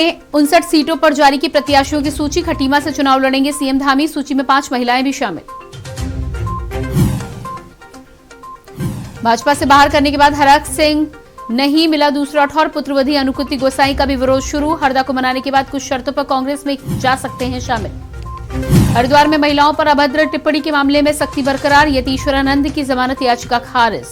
59 सीटों पर जारी की प्रत्याशियों की सूची। खटीमा से चुनाव लड़ेंगे सीएम धामी। सूची में 5 महिलाएं भी शामिल। भाजपा से बाहर करने के बाद हरक सिंह नहीं मिला दूसरा ठौर। पुत्रवधी अनुकृति गोसाई का भी विरोध शुरू। हरदा को मनाने के बाद कुछ शर्तों पर कांग्रेस में जा सकते हैं शामिल। हरिद्वार में महिलाओं पर अभद्र टिप्पणी के मामले में सख्ती बरकरार। यतीश्वरानंद की जमानत याचिका खारिज।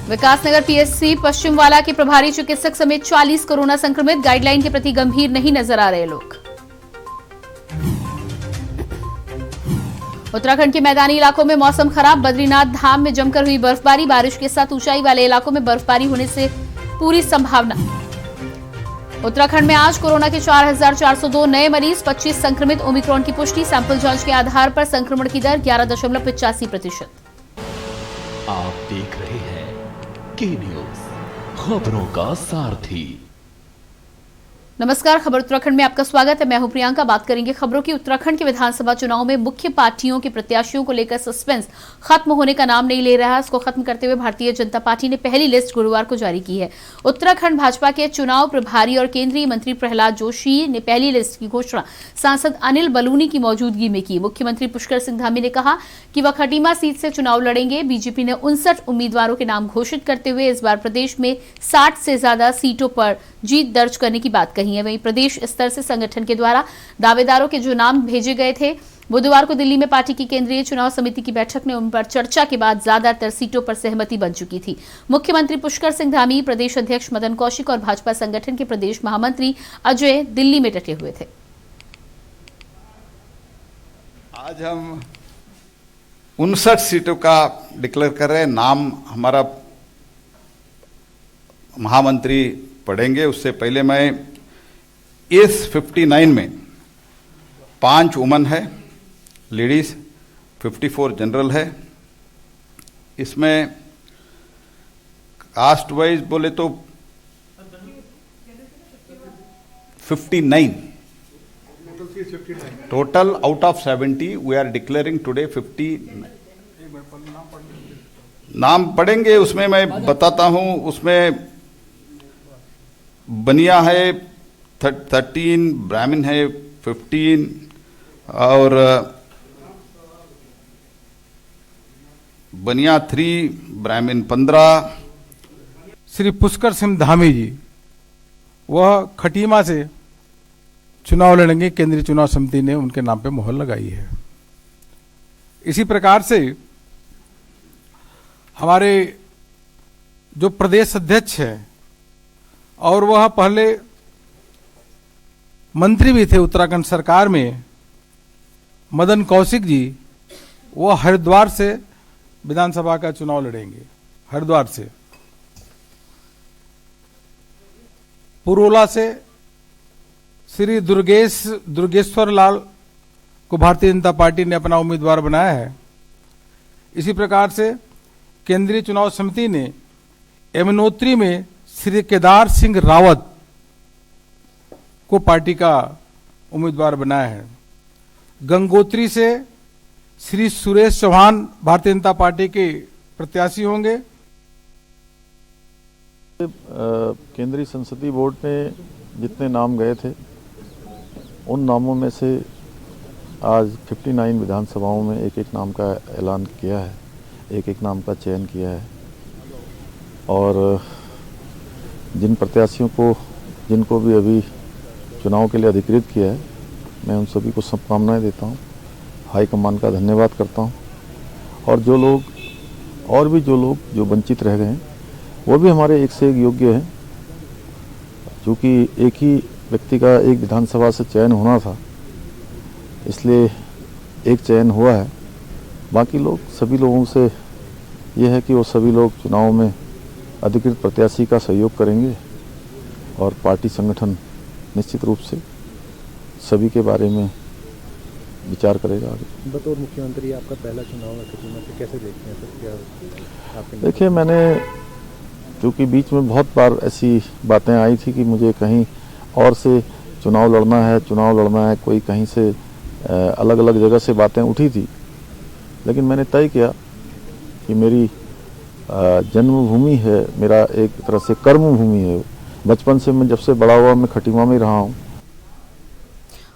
विकासनगर पीएससी पश्चिमवाला के प्रभारी चिकित्सक समेत 40 कोरोना संक्रमित। गाइडलाइन के प्रति गंभीर नहीं नजर आ रहे लोग। उत्तराखंड के मैदानी इलाकों में मौसम खराब। बद्रीनाथ धाम में जमकर हुई बर्फबारी। बारिश के साथ ऊंचाई वाले इलाकों में बर्फबारी होने से पूरी संभावना। उत्तराखंड में आज कोरोना के 4,402 नए मरीज। 25 संक्रमित। ओमिक्रॉन की पुष्टि। सैंपल जांच के आधार पर संक्रमण की दर 11.85%। आप देख रहे हैं के न्यूज, खबरों का सारथी। नमस्कार, खबर उत्तराखंड में आपका स्वागत है। मैं हूं प्रियंका। बात करेंगे खबरों की। उत्तराखंड के विधानसभा चुनाव में मुख्य पार्टियों के प्रत्याशियों को लेकर सस्पेंस खत्म होने का नाम नहीं ले रहा है। इसको खत्म करते हुए भारतीय जनता पार्टी ने पहली लिस्ट गुरुवार को जारी की है। उत्तराखंड भाजपा के चुनाव प्रभारी और केंद्रीय मंत्री प्रहलाद जोशी ने पहली लिस्ट की घोषणा सांसद अनिल बलूनी की मौजूदगी में की। मुख्यमंत्री पुष्कर सिंह धामी ने कहा कि वह खटीमा सीट से चुनाव लड़ेंगे। बीजेपी ने 59 उम्मीदवारों के नाम घोषित करते हुए इस बार प्रदेश में 60 से ज्यादा सीटों पर जीत दर्ज करने की बात कही है। वहीं प्रदेश स्तर से संगठन के द्वारा दावेदारों के जो नाम भेजे गए थे, बुधवार को दिल्ली में पार्टी की केंद्रीय चुनाव समिति की बैठक में उन पर चर्चा के बाद ज्यादातर सीटों पर सहमति बन चुकी थी। मुख्यमंत्री पुष्कर सिंह धामी, प्रदेश अध्यक्ष मदन कौशिक और भाजपा संगठन के प्रदेश महामंत्री अजय दिल्ली में डटे हुए थे। आज हम 59 सीटों का डिक्लेयर कर रहे हैं। नाम हमारा महामंत्री पढ़ेंगे। उससे पहले मैं इस 59 में 5 वुमन है, लेडीज, 54 जनरल है। इसमें कास्ट वाइज बोले तो 59 total out of 70 we are declaring today 50। नाम पढ़ेंगे, उसमें मैं बताता हूं। उसमें बनिया है 13, ब्राह्मण है 15 और बनिया 3, ब्राह्मण 15। श्री पुष्कर सिंह धामी जी वह खटीमा से चुनाव लड़ेंगे। केंद्रीय चुनाव समिति ने उनके नाम पे मोहर लगाई है। इसी प्रकार से हमारे जो प्रदेश अध्यक्ष है और वह पहले मंत्री भी थे उत्तराखंड सरकार में, मदन कौशिक जी, वह हरिद्वार से विधानसभा का चुनाव लड़ेंगे। हरिद्वार से। पुरोला से श्री दुर्गेश्वर लाल को भारतीय जनता पार्टी ने अपना उम्मीदवार बनाया है। इसी प्रकार से केंद्रीय चुनाव समिति ने यमुनोत्री में श्री केदार सिंह रावत को पार्टी का उम्मीदवार बनाया है। गंगोत्री से श्री सुरेश चौहान भारतीय जनता पार्टी के प्रत्याशी होंगे। केंद्रीय संसदीय बोर्ड में जितने नाम गए थे उन नामों में से आज 59 विधानसभाओं में एक एक नाम का ऐलान किया है, एक एक नाम का चयन किया है। और जिन प्रत्याशियों को जिनको भी अभी चुनाव के लिए अधिकृत किया है, मैं उन सभी को शुभकामनाएं देता हूं। हाईकमान का धन्यवाद करता हूं। और जो लोग जो वंचित रह गए हैं वो भी हमारे एक से एक योग्य हैं। क्योंकि एक ही व्यक्ति का एक विधानसभा से चयन होना था, इसलिए एक चयन हुआ है। बाकी लोग, सभी लोगों से ये है कि वो सभी लोग चुनाव में अधिकृत प्रत्याशी का सहयोग करेंगे और पार्टी संगठन निश्चित रूप से सभी के बारे में विचार करेगा आगे। बतौर मुख्यमंत्री आपका पहला चुनाव है खटीमा से, कैसे देखते हैं सर? क्या आपके? देखिए, मैंने क्योंकि बीच में बहुत बार ऐसी बातें आई थी कि मुझे कहीं और से चुनाव लड़ना है, कोई कहीं से अलग अलग जगह से बातें उठी थी। लेकिन मैंने तय किया कि मेरी जन्मभूमि है, मेरा एक तरह से कर्मभूमि है। बचपन से मैं जब से बड़ा हुआ मैं खटीमा में रहा हूँ।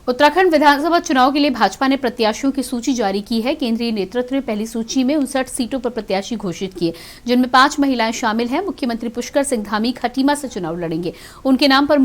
उत्तराखंड विधानसभा चुनाव के लिए भाजपा ने प्रत्याशियों की सूची जारी की है। केंद्रीय नेतृत्व ने पहली सूची में 59 सीटों पर प्रत्याशी घोषित किए, जिनमें 5 महिलाएं शामिल हैं। मुख्यमंत्री पुष्कर सिंह धामी खटीमा से चुनाव लड़ेंगे। उनके नाम पर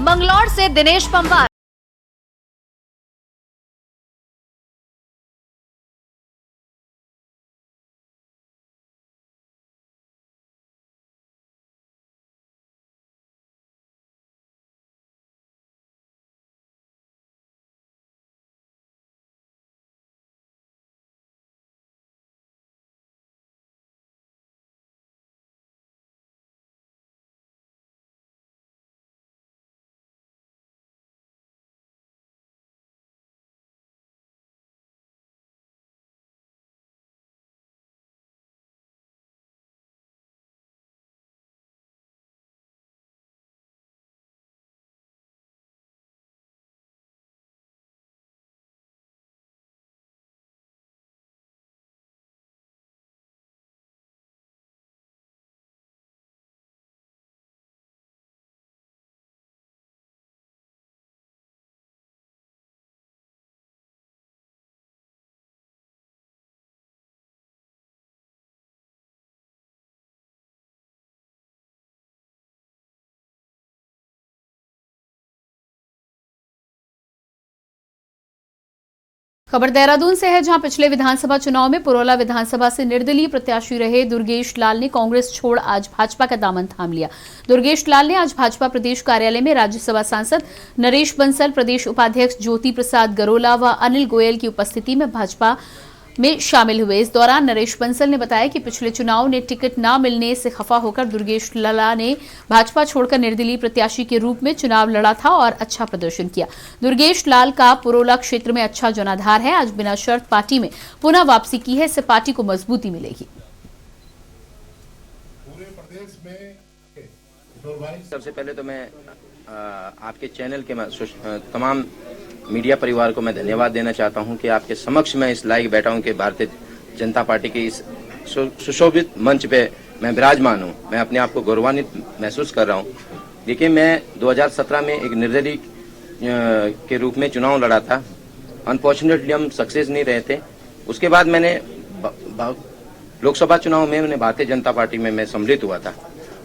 मंगलौर से दिनेश पंवार। खबर देहरादून से है, जहां पिछले विधानसभा चुनाव में पुरोला विधानसभा से निर्दलीय प्रत्याशी रहे दुर्गेश लाल ने कांग्रेस छोड़ आज भाजपा का दामन थाम लिया। दुर्गेश लाल ने आज भाजपा प्रदेश कार्यालय में राज्यसभा सांसद नरेश बंसल, प्रदेश उपाध्यक्ष ज्योति प्रसाद गरोला व अनिल गोयल की उपस्थिति में भाजपा में शामिल हुए। इस दौरान नरेश बंसल ने बताया कि पिछले चुनाव ने टिकट न मिलने से खफा होकर दुर्गेश लाल ने भाजपा छोड़कर निर्दलीय प्रत्याशी के रूप में चुनाव लड़ा था और अच्छा प्रदर्शन किया। दुर्गेश लाल का पुरोला क्षेत्र में अच्छा जनाधार है। आज बिना शर्त पार्टी में पुनः वापसी की है, इससे पार्टी को मजबूती मिलेगी। सबसे पहले तो मैं आपके चैनल के तमाम मीडिया परिवार को मैं धन्यवाद देना चाहता हूं कि आपके समक्ष मैं इस लायक बैठा हूं कि भारतीय जनता पार्टी के इस सुशोभित मंच पे मैं विराजमान हूं। मैं अपने आप को गौरवान्वित महसूस कर रहा हूं। देखिए, मैं 2017 में एक निर्दलीय के रूप में चुनाव लड़ा था। अनफॉर्चुनेटली हम सक्सेस नहीं रहे थे। उसके बाद मैंने लोकसभा चुनाव में मैंने भारतीय जनता पार्टी में मैं सम्मिलित हुआ था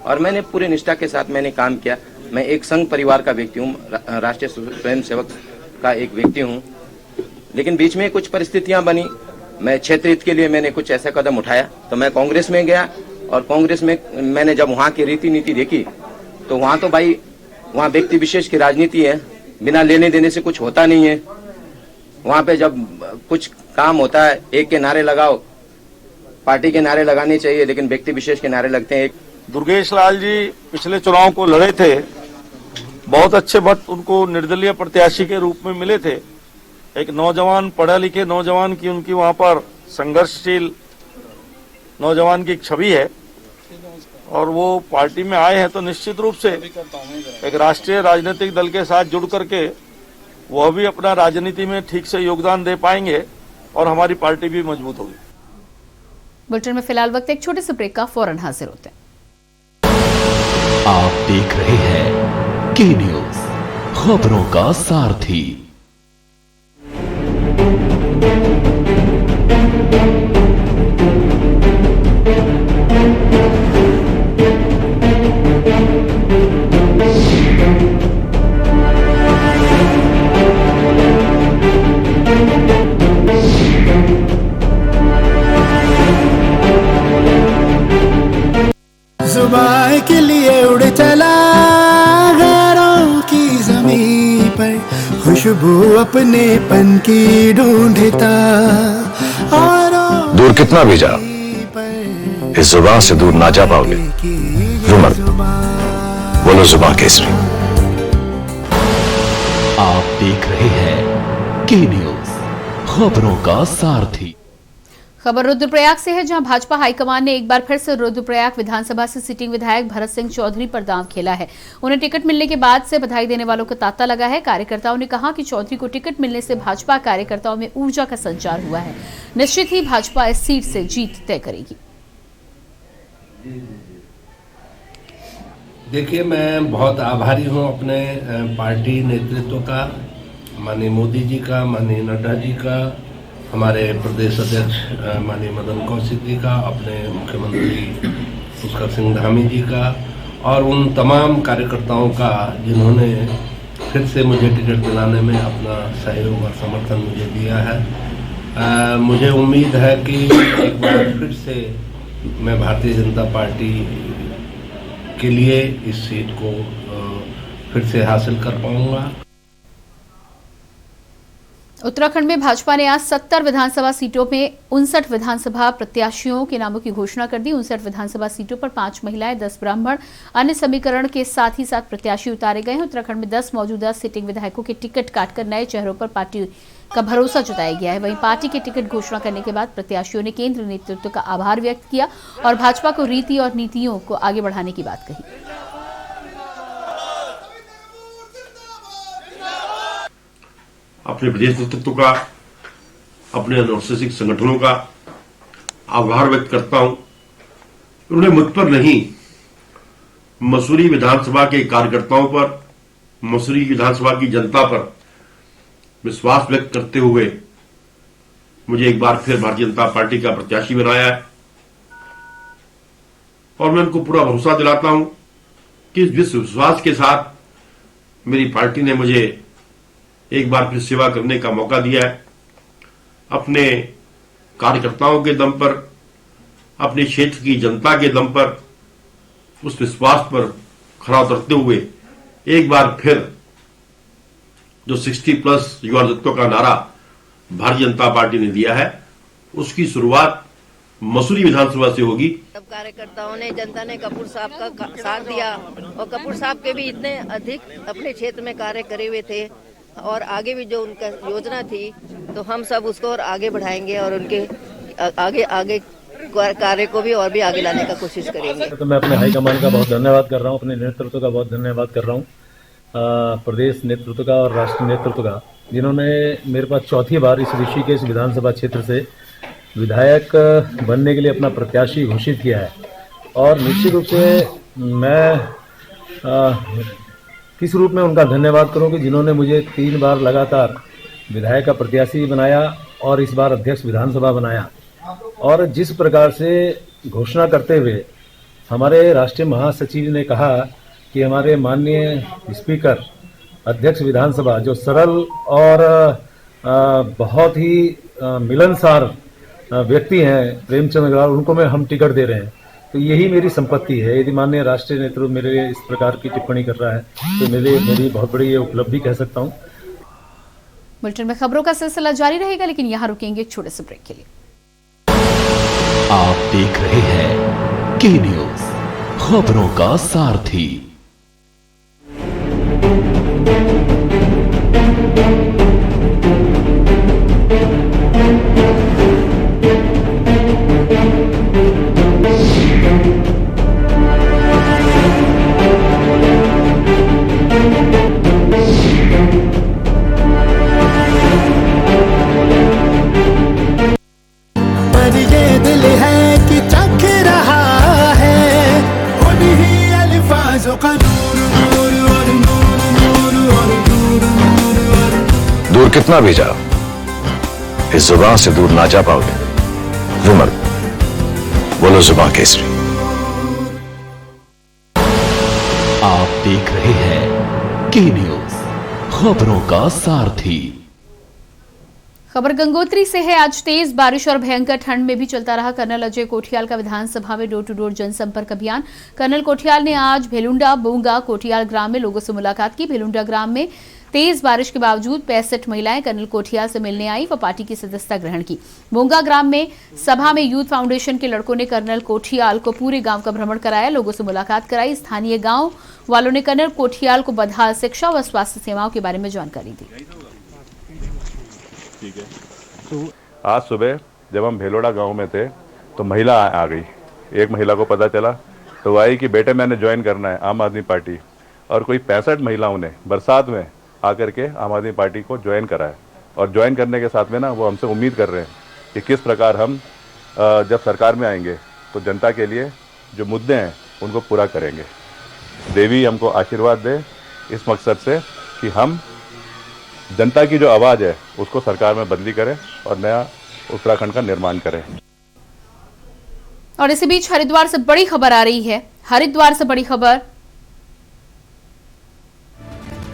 और मैंने पूरी निष्ठा के साथ मैंने काम किया। मैं एक संघ परिवार का व्यक्ति हूँ, राष्ट्रीय स्वयंसेवक का एक व्यक्ति हूँ, लेकिन बीच में कुछ परिस्थितियां बनी। मैं क्षेत्र हित के लिए मैंने कुछ ऐसा कदम उठाया तो मैं कांग्रेस में गया और कांग्रेस में मैंने जब वहाँ की रीति नीति देखी तो वहाँ तो भाई वहाँ व्यक्ति विशेष की राजनीति है, बिना लेने देने से कुछ होता नहीं है। वहाँ पे जब कुछ काम होता है, एक के नारे लगाओ, पार्टी के नारे लगाने चाहिए, लेकिन व्यक्ति विशेष के नारे लगते हैं। दुर्गेश लाल जी पिछले चुनाव को लड़े थे, बहुत अच्छे वक्त उनको निर्दलीय प्रत्याशी के रूप में मिले थे। एक नौजवान, पढ़े लिखे नौजवान की उनकी वहां पर संघर्षशील नौजवान की एक छवि है और वो पार्टी में आए हैं तो निश्चित रूप से एक राष्ट्रीय राजनीतिक दल के साथ जुड़ करके वह भी अपना राजनीति में ठीक से योगदान दे पाएंगे। और हमारी पार्टी भी मजबूत होगी। बुलेटिन में फिलहाल वक्त एक छोटे से ब्रेक का, फौरन हाजिर होते हैं। आप देख रहे हैं के न्यूज, खबरों का सारथी। जुबान के लिए उड़ चला गैरों की ज़मीं पर, खुशबू अपने पन की ढूंढता और दूर कितना भी जाओ, इस जुबान से दूर ना जा पाओगे। रुमर बोलो जुबान केसरी। आप देख रहे हैं के न्यूज, खबरों का सारथी। खबर रुद्रप्रयाग से है, जहां भाजपा हाईकमान ने एक बार फिर से रुद्रप्रयाग विधानसभा से सिटिंग विधायक भरत सिंह चौधरी पर दांव खेला है। उन्हें टिकट मिलने के बाद से बधाई देने वालों का तांता लगा है। कार्यकर्ताओं ने कहा कि चौधरी को टिकट मिलने से भाजपा कार्यकर्ताओं में ऊर्जा का संचार हुआ है। निश्चित ही भाजपा इस सीट से जीत तय करेगी। देखिए, मैं बहुत आभारी हूं अपने पार्टी नेतृत्व का, माननीय मोदी जी का, माननीय नड्डा जी का, हमारे प्रदेश अध्यक्ष माननीय मदन कौशिक जी का, अपने मुख्यमंत्री पुष्कर सिंह धामी जी का, और उन तमाम कार्यकर्ताओं का जिन्होंने फिर से मुझे टिकट दिलाने में अपना सहयोग और समर्थन मुझे दिया है। मुझे उम्मीद है कि एक बार फिर से मैं भारतीय जनता पार्टी के लिए इस सीट को फिर से हासिल कर पाऊंगा। उत्तराखंड में भाजपा ने आज 70 विधानसभा सीटों में 59 विधानसभा प्रत्याशियों के नामों की घोषणा कर दी। 59 विधानसभा सीटों पर 5 महिलाएं, 10 ब्राह्मण, अन्य समीकरण के साथ ही साथ प्रत्याशी उतारे गए हैं। उत्तराखंड में 10 मौजूदा सिटिंग विधायकों के टिकट काटकर नए चेहरों पर पार्टी का भरोसा जताया गया है। वहीं पार्टी के टिकट घोषणा करने के बाद प्रत्याशियों ने केंद्र नेतृत्व का आभार व्यक्त किया और भाजपा को रीति और नीतियों को आगे बढ़ाने की बात कही। अपने प्रदेश नेतृत्व का, अपने अनुशासित संगठनों का आभार व्यक्त करता हूं। उन्होंने मुझ पर नहीं, मसूरी विधानसभा के कार्यकर्ताओं पर, मसूरी विधानसभा की जनता पर विश्वास व्यक्त करते हुए मुझे एक बार फिर भारतीय जनता पार्टी का प्रत्याशी बनाया है। और मैं उनको पूरा भरोसा दिलाता हूं कि इस विश्वास के साथ मेरी पार्टी ने मुझे एक बार फिर सेवा करने का मौका दिया है। अपने कार्यकर्ताओं के दम पर, अपने क्षेत्र की जनता के दम पर, उस विश्वास पर खरा उतरते हुए एक बार फिर जो 60+ युवा नेतृत्व का नारा भारतीय जनता पार्टी ने दिया है, उसकी शुरुआत मसूरी विधानसभा से होगी। सब कार्यकर्ताओं ने, जनता ने कपूर साहब का साथ दिया और कपूर साहब के भी इतने अधिक अपने क्षेत्र में कार्य करे हुए थे और आगे भी जो उनका योजना थी तो हम सब उसको और आगे बढ़ाएंगे और उनके आगे कार्य को भी और भी आगे लाने का कोशिश करेंगे। तो मैं अपने हाईकमान का बहुत धन्यवाद कर रहा हूँ, अपने नेतृत्व का बहुत धन्यवाद कर रहा हूँ, प्रदेश नेतृत्व का और राष्ट्रीय नेतृत्व का, जिन्होंने मेरे पास चौथी बार इस ऋषिकेश विधानसभा क्षेत्र से विधायक बनने के लिए अपना प्रत्याशी घोषित किया है। और निश्चित रूप से मैं किस रूप में उनका धन्यवाद करूं कि जिन्होंने मुझे 3 बार लगातार विधायक का प्रत्याशी बनाया और इस बार अध्यक्ष विधानसभा बनाया। और जिस प्रकार से घोषणा करते हुए हमारे राष्ट्रीय महासचिव ने कहा कि हमारे माननीय स्पीकर अध्यक्ष विधानसभा जो सरल और बहुत ही मिलनसार व्यक्ति हैं, प्रेमचंद अग्रवाल, उनको हम टिकट दे रहे हैं। तो यही मेरी संपत्ति है। यदि माननीय राष्ट्रीय नेतृत्व मेरे लिए इस प्रकार की टिप्पणी कर रहा है तो मेरी बहुत बड़ी ये उपलब्धि कह सकता हूँ। बुलेटिन में खबरों का सिलसिला जारी रहेगा, लेकिन यहाँ रुकेंगे एक छोटे से ब्रेक के लिए। आप देख रहे हैं के न्यूज, खबरों का सारथी। कितना भी जाओ, इस जुबान से दूर ना जा पाओगे। रुमर, बोलो जुबान केसरी। आप देख रहे हैं के न्यूज, खबरों का सारथी। खबर गंगोत्री से है। आज तेज बारिश और भयंकर ठंड में भी चलता रहा कर्नल अजय कोठियाल का विधानसभा में डोर टू डोर जनसंपर्क अभियान। कर्नल कोठियाल ने आज भेलुंडा बोंगा कोठियाल ग्राम में लोगों से मुलाकात की। भेलुंडा ग्राम में तेज बारिश के बावजूद 65 महिलाएं कर्नल कोठियाल से मिलने आई व पार्टी की सदस्यता ग्रहण की। बोंगा ग्राम में सभा में यूथ फाउंडेशन के लड़कों ने कर्नल कोठियाल को पूरे गांव का भ्रमण कराया, लोगों से मुलाकात कराई। स्थानीय गांव वालों ने कर्नल कोठियाल को बदहाल शिक्षा व स्वास्थ्य सेवाओं के बारे में जानकारी दी। ठीक है। आज सुबह जब हम भेलोड़ा गांव में थे तो महिला आ गई। एक महिला को पता चला तो आई कि बेटे मैंने ज्वाइन करना है आम आदमी पार्टी, और कोई 65 महिलाओं ने बरसात में आकर के आम आदमी पार्टी को ज्वाइन करा है। और ज्वाइन करने के साथ में ना वो हमसे उम्मीद कर रहे हैं कि किस प्रकार हम जब सरकार में आएंगे तो जनता के लिए जो मुद्दे हैं उनको पूरा करेंगे। देवी हमको आशीर्वाद दे इस मकसद से कि हम जनता की जो आवाज़ है उसको सरकार में बदली करें और नया उत्तराखंड का निर्माण करें। और इसी बीच हरिद्वार से बड़ी खबर आ रही है। हरिद्वार से बड़ी खबर,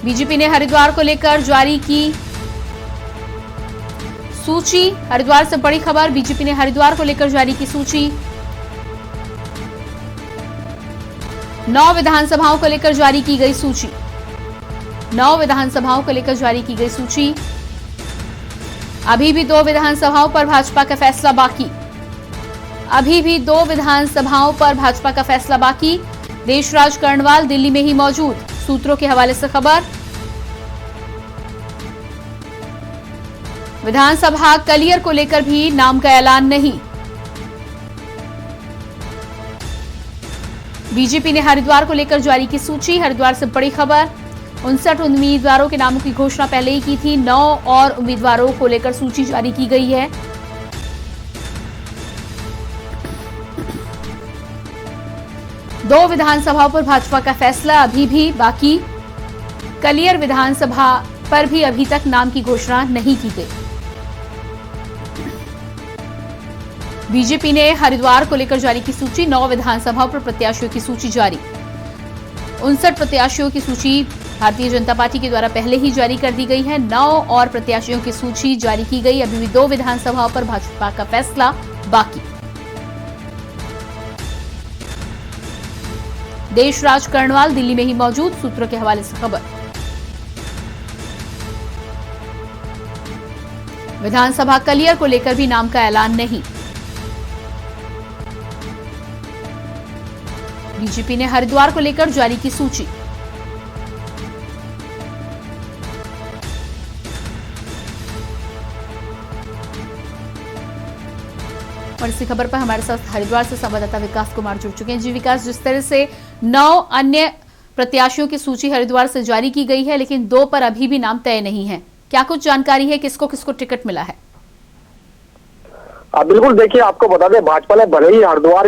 बीजेपी ने हरिद्वार को लेकर जारी की सूची। हरिद्वार से बड़ी खबर, बीजेपी ने हरिद्वार को लेकर जारी की सूची। 9 विधानसभाओं को लेकर जारी की गई सूची। 9 विधानसभाओं को लेकर जारी की गई सूची। अभी भी 2 विधानसभाओं पर भाजपा का फैसला बाकी। अभी भी 2 विधानसभाओं पर भाजपा का फैसला बाकी। देशराज कर्णवाल दिल्ली में ही मौजूद, सूत्रों के हवाले से खबर। विधानसभा कलियर को लेकर भी नाम का ऐलान नहीं। बीजेपी ने हरिद्वार को लेकर जारी की सूची। हरिद्वार से बड़ी खबर, 59 उम्मीदवारों के नामों की घोषणा पहले ही की थी। 9 और उम्मीदवारों को लेकर सूची जारी की गई है। दो विधानसभाओं पर भाजपा का फैसला अभी भी बाकी। कलियर विधानसभा पर भी अभी तक नाम की घोषणा नहीं की गई। बीजेपी ने हरिद्वार को लेकर जारी की सूची। 9 विधानसभाओं पर प्रत्याशियों की सूची जारी। 59 प्रत्याशियों की सूची भारतीय जनता पार्टी के द्वारा पहले ही जारी कर दी गई है। 9 और प्रत्याशियों की सूची जारी की गई। अभी भी 2 विधानसभाओं पर भाजपा का फैसला बाकी। देशराज कर्णवाल दिल्ली में ही मौजूद, सूत्रों के हवाले से खबर। विधानसभा कलियर को लेकर भी नाम का ऐलान नहीं। बीजेपी ने हरिद्वार को लेकर जारी की सूची। और इसी खबर पर हमारे साथ हरिद्वार से संवाददाता विकास कुमार जुड़ चुके हैं। जी विकास, जिस तरह से 9 अन्य प्रत्याशियों की सूची हरिद्वार से जारी की गई है, लेकिन 2 पर अभी भी नाम तय नहीं है, क्या कुछ जानकारी है? किसको किसको टिकट मिला है? बिल्कुल, देखिए आपको बता दें, भाजपा ने भले ही हरिद्वार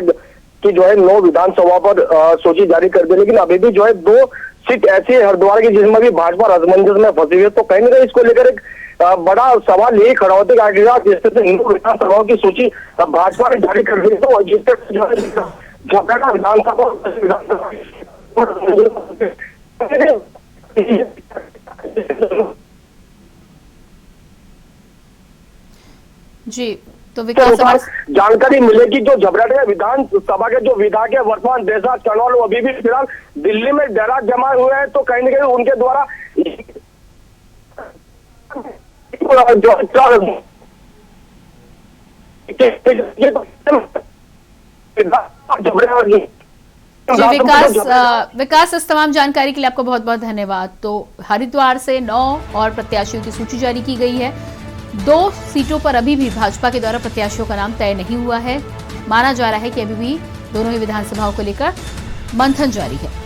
की जो है 9 विधानसभा पर सूची जारी कर दी, लेकिन अभी भी जो है 2 सीट ऐसी है हरिद्वार की जिसमें भी भाजपा असमंजस में फंसी हुई है। तो कहीं ना कहीं इसको लेकर एक बड़ा सवाल यही खड़ा होता है कि आखिरकार जिस तरह से हिंदू विधानसभाओं की सूची भाजपा ने जारी कर दी, तो जिस तरह से जो है विधानसभा जी, तो विकास जानकारी मिलेगी जो झबराटा विधानसभा के जो विधायक है वर्तमान देशराज कर्णवाल अभी भी फिलहाल दिल्ली में डेरा जमाए हुए हैं। तो कहीं ना कहीं उनके द्वारा विकास, इस तमाम जानकारी के लिए आपको बहुत बहुत धन्यवाद। तो हरिद्वार से 9 और प्रत्याशियों की सूची जारी की गई है। 2 सीटों पर अभी भी भाजपा के द्वारा प्रत्याशियों का नाम तय नहीं हुआ है। माना जा रहा है कि अभी भी दोनों ही विधानसभाओं को लेकर मंथन जारी है।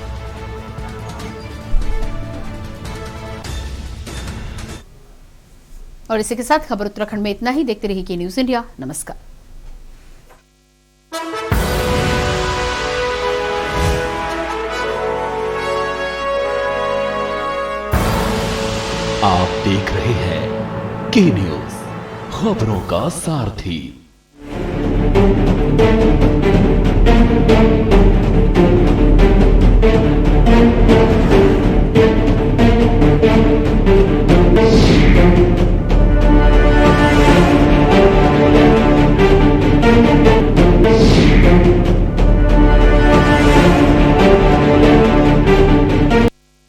और इसी के साथ खबर उत्तराखंड में इतना ही। देखते रहिए के न्यूज इंडिया। नमस्कार। आप देख रहे हैं के न्यूज, खबरों का सारथी।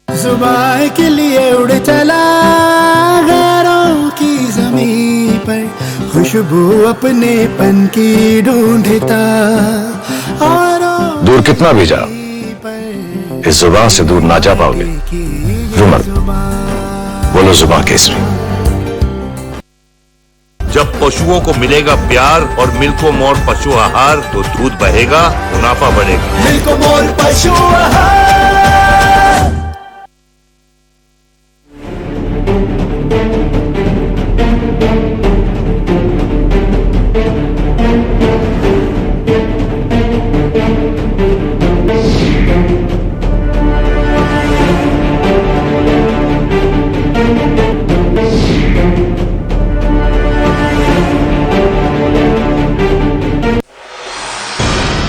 जुबान के लिए उड़ चला गैरों की ज़मीं पर, खुशबू अपने पन की ढूंढता। और दूर कितना भी जाओ, इस जुबान से दूर ना जा पाओगे। रुमल, बोलो जुबान केसरी। जब पशुओं को मिलेगा प्यार और मिल्को मोर पशु आहार, तो दूध बहेगा, मुनाफा बढ़ेगा। मिल्को मोर पशु आहार।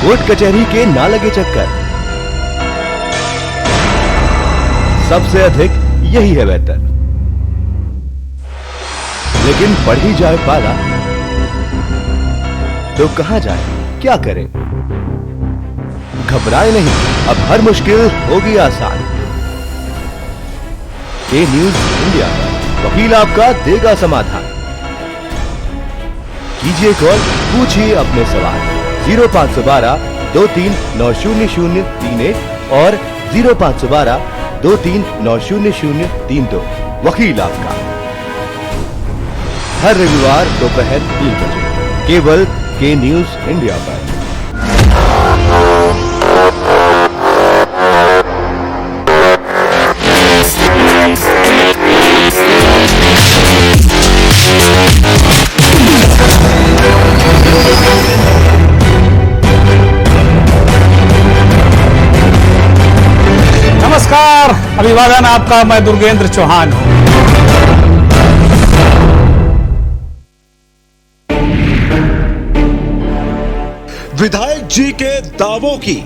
कोर्ट कचहरी के ना लगे चक्कर, सबसे अधिक यही है बेहतर। लेकिन बढ़ ही जाए पाला तो कहां जाए, क्या करें? घबराए नहीं, अब हर मुश्किल होगी आसान। के न्यूज इंडिया पर वकील आपका देगा समाधान। कीजिए कॉल, पूछिए अपने सवाल। 0512 23900031 और 0512 23900032। वकील आपका, हर रविवार दोपहर 3 बजे, केवल के न्यूज इंडिया पर। नमस्कार, अभिवादन आपका। मैं दुर्गेंद्र चौहान हूं। विधायक जी के दावों की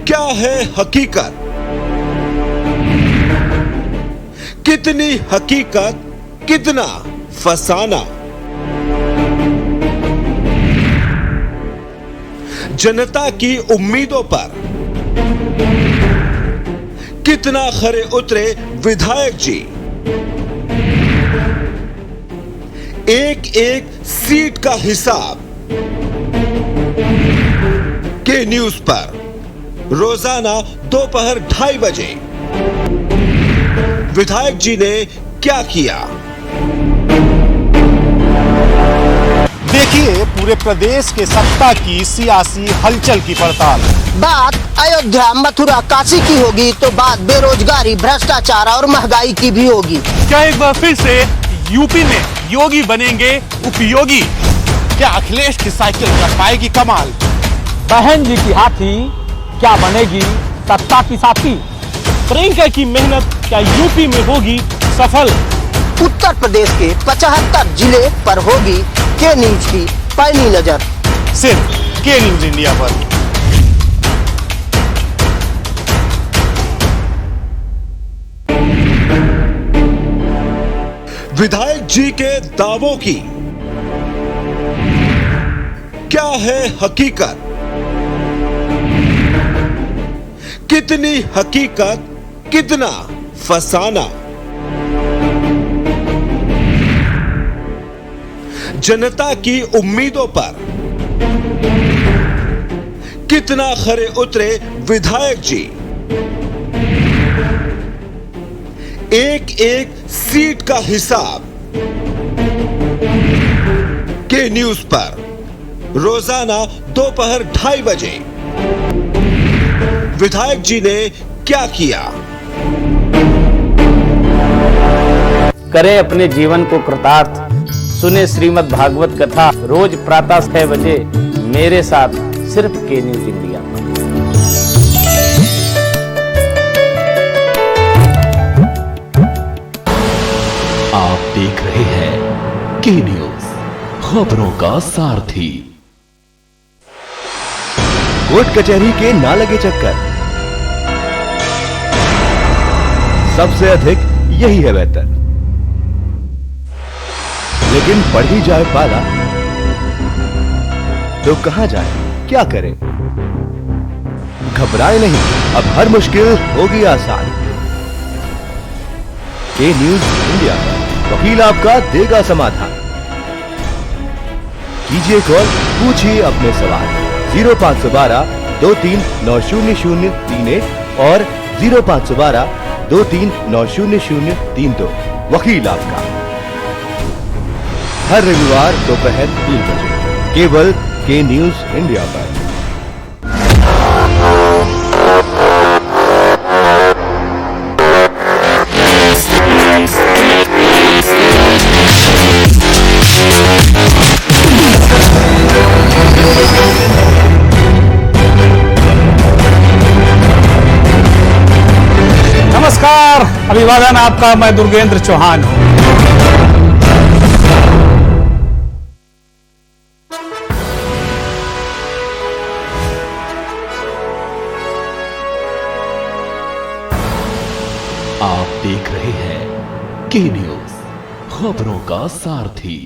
क्या है हकीकत? कितनी हकीकत, कितना फसाना? जनता की उम्मीदों पर कितना खरे उतरे विधायक जी? एक एक सीट का हिसाब के न्यूज पर रोजाना दोपहर 2:30 बजे विधायक जी ने क्या किया? देखिए पूरे प्रदेश के सत्ता की सियासी हलचल की पड़ताल। बात अयोध्या, मथुरा, काशी की होगी तो बात बेरोजगारी, भ्रष्टाचार और महंगाई की भी होगी। क्या एक बार फिर से यूपी में योगी बनेंगे उपयोगी? क्या अखिलेश की साइकिल कर पाएगी कमाल? बहन जी की हाथी क्या बनेगी सत्ता की साथी? प्रियंका की मेहनत क्या यूपी में होगी सफल? उत्तर प्रदेश के 75 जिले पर होगी के न्यूज की पैनी नजर, सिर्फ के न्यूज इंडिया पर। विधायक जी के दावों की क्या है हकीकत? कितनी हकीकत, कितना फसाना? जनता की उम्मीदों पर कितना खरे उतरे विधायक जी? एक एक सीट का हिसाब के न्यूज पर रोजाना दोपहर 2:30 बजे विधायक जी ने क्या किया? करें अपने जीवन को कृतार्थ, सुने श्रीमद् भागवत कथा रोज प्रातः 6 बजे मेरे साथ सिर्फ के न्यूज इंडिया। के न्यूज, खबरों का सारथी। कोर्ट कचहरी के ना लगे चक्कर, सबसे अधिक यही है बेहतर। लेकिन बढ़ ही जाए पाला तो कहां जाए, क्या करें? घबराए नहीं, अब हर मुश्किल होगी आसान। के न्यूज इंडिया पर वकील आपका देगा समाधान। कीजिए कॉल, पूछिए अपने सवाल 0512 23900031 और 0512 23900032। वकील आपका हर रविवार दोपहर 3 बजे केवल के न्यूज इंडिया पर। नमस्कार, अभिवादन आपका। मैं दुर्गेंद्र चौहान हूं। आप देख रहे हैं के न्यूज, खबरों का सारथी।